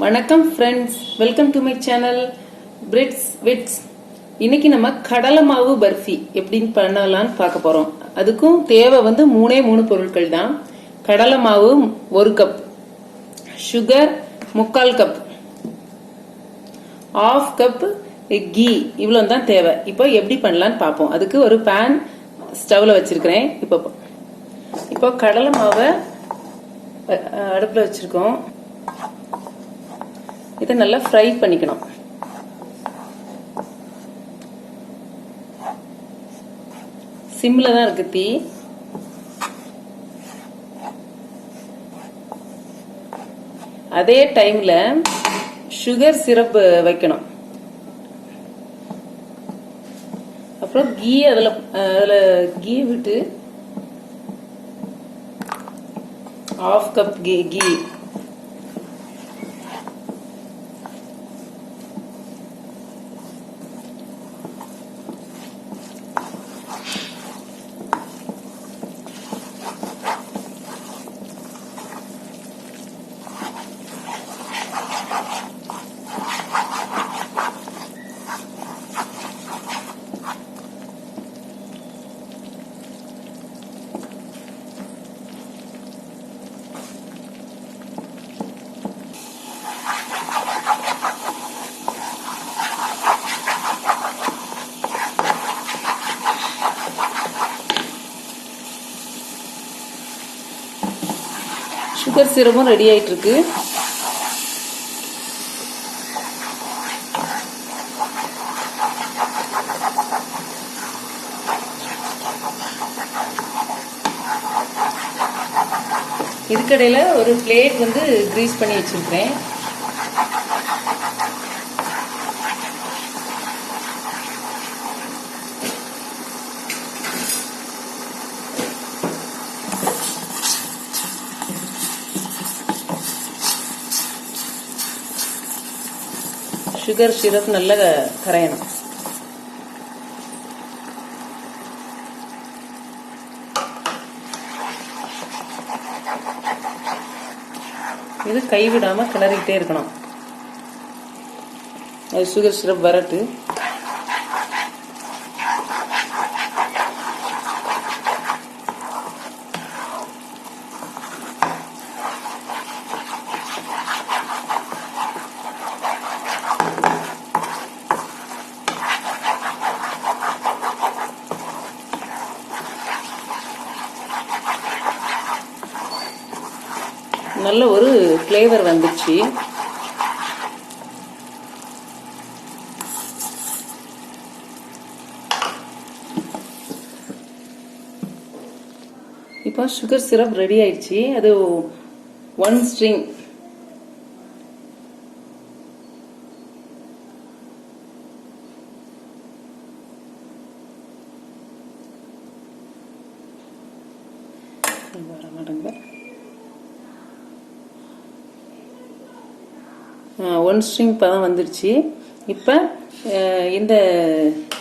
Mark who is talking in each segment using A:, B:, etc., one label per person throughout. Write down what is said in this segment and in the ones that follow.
A: வணக்கம் ஃப்ரெண்ட்ஸ், welcome to my channel பிரிட்ஸ் விட்ஸ். இன்னைக்கு நம்ம கடலை மாவு பர்ஃபி எப்படின்னு பண்ணலாம்னு பார்க்க போறோம். அதுக்கும் தேவை வந்து மூணு பொருட்கள் தான். கடலை மாவு 1 cup, sugar 3/4 cup, 1/2 cup ghee, இவ்வளோ தான் தேவை. இப்போ எப்படி பண்ணலான்னு பார்ப்போம். அதுக்கு ஒரு பேன் ஸ்டவ்ல வச்சிருக்கிறேன். இப்போ கடலை மாவை அடுப்புல வச்சிருக்கோம். இதை நல்லா ஃப்ரை பண்ணிக்கணும். சிம்ல தான் இருக்கு தீ. அதே டைம்ல சுகர் சிரப் வைக்கணும். அப்புறம் கீ அதுல கீ விட்டு 1/2 கப் கீ, சுகர் சிரப்பும் ரெடி ஆயிட்டு இருக்கு. இதுக்கடையில ஒரு பிளேட் வந்து கிரீஸ் பண்ணி வச்சிருக்கிறேன். சுகர் சிரப் நல்லா கரையணும். இது கைவிடாம கிளறிக்கிட்டே இருக்கணும். அது சுகர் சிரப் வரட்டு. நல்ல ஒரு ஃப்ளேவர் வந்துச்சு. இப்போ சுகர் சிரப் ரெடி ஆயிடுச்சு. அது 1 ஸ்ட்ரிங். ஒன் ஸ்ட்ரிங் பதம் வந்துடுச்சு. இப்போ இந்த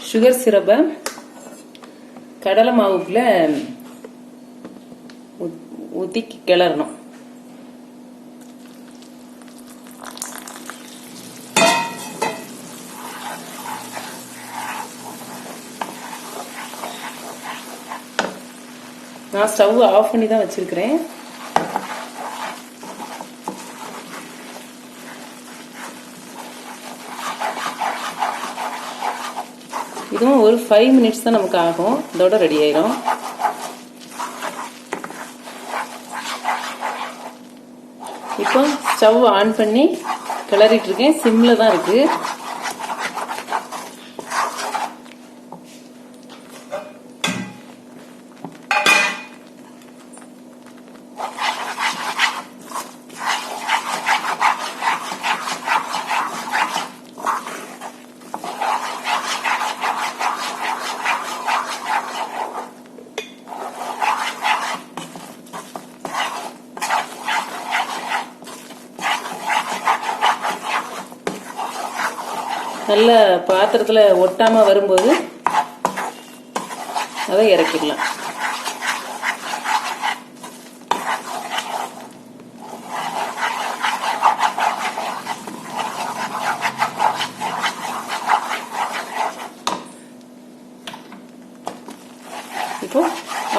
A: சுகர் சிரப்பை கடலை மாவுக்குள்ள ஊற்றி கிளறணும். நான் ஸ்டவ் ஆஃப் பண்ணி தான் வச்சிருக்கிறேன். இதுவும் ஒரு 5 மினிட்ஸ் தான் நமக்கு ஆகும். இதோட ரெடி ஆயிரும். இப்போ ஸ்டவ் ஆன் பண்ணி கிளறிட்டு இருக்கேன். சிம்ல தான் இருக்கு. நல்ல பாத்திரத்துல ஒட்டாம வரும்போது அதை இறக்கிடலாம்.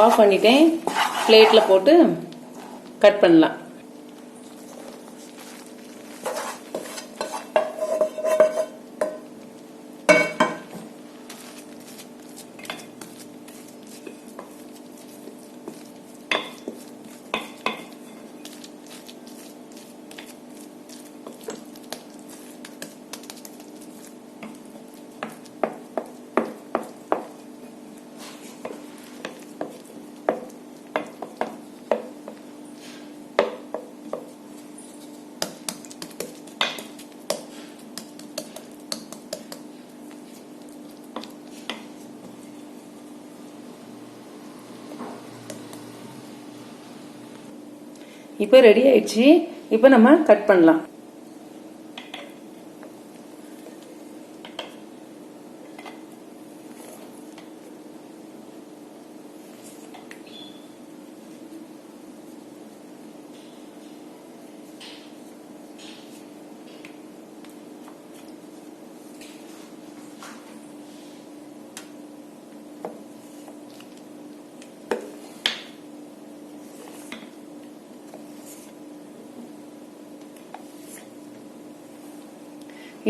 A: ஆஃப் பண்ணிட்டேன். பிளேட்டில் போட்டு கட் பண்ணலாம். இப்போ ரெடி ஆயிடுச்சு. இப்போ நம்ம கட் பண்ணலாம்.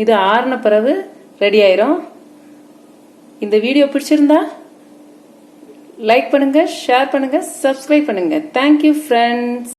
A: இது ஆறின பிறகு ரெடி ஆயிரும். இந்த வீடியோ பிடிச்சிருந்தா லைக் பண்ணுங்க, ஷேர் பண்ணுங்க, சப்ஸ்கிரைப் பண்ணுங்க. Thank you friends.